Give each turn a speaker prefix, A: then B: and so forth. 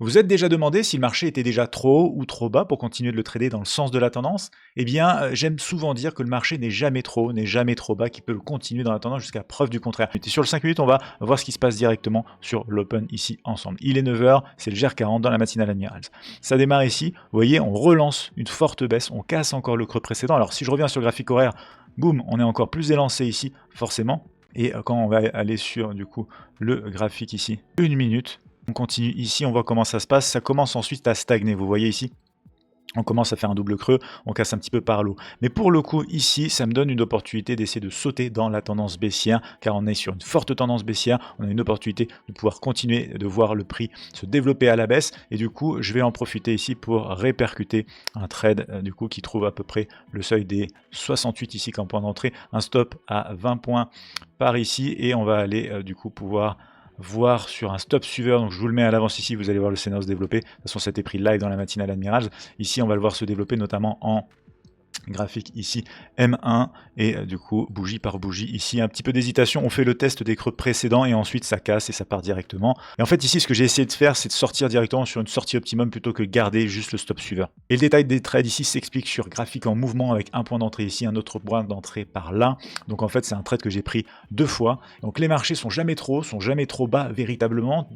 A: Vous êtes déjà demandé si le marché était déjà trop haut ou trop bas pour continuer de le trader dans le sens de la tendance? Eh bien, j'aime souvent dire que le marché n'est jamais trop haut, n'est jamais trop bas, qu'il peut le continuer dans la tendance jusqu'à preuve du contraire. Et sur le 5 minutes, on va voir ce qui se passe directement sur l'open ici ensemble. Il est 9 h, c'est le GR40 dans la matinale Admirals. Ça démarre ici, vous voyez, on relance une forte baisse, on casse encore le creux précédent. Alors si je reviens sur le graphique horaire, boum, on est encore plus élancé ici, forcément. Et quand on va aller sur du coup le graphique ici, 1 minute, on continue ici, on voit comment ça se passe. Ça commence ensuite à stagner. Vous voyez ici, on commence à faire un double creux, on casse un petit peu par l'eau. Mais pour le coup, ici, ça me donne une opportunité d'essayer de sauter dans la tendance baissière, car on est sur une forte tendance baissière. On a une opportunité de pouvoir continuer de voir le prix se développer à la baisse. Et du coup, je vais en profiter ici pour répercuter un trade du coup qui trouve à peu près le seuil des 68 ici comme point d'entrée. Un stop à 20 points par ici. Et on va aller du coup pouvoir voir sur un stop suiveur, donc je vous le mets à l'avance ici, vous allez voir le scénario se développer. De toute façon, c'était pris live dans la matinale Admirals. Ici, on va le voir se développer notamment en graphique ici M1 et du coup bougie par bougie ici un petit peu d'hésitation, on fait le test des creux précédents et ensuite ça casse et ça part directement. Et en fait ici ce que j'ai essayé de faire c'est de sortir directement sur une sortie optimum plutôt que garder juste le stop suiveur. Et le détail des trades ici s'explique sur graphique en mouvement avec un point d'entrée ici, un autre point d'entrée par là. Donc en fait c'est un trade que j'ai pris 2 fois. Donc les marchés sont jamais trop hauts, sont jamais trop bas véritablement.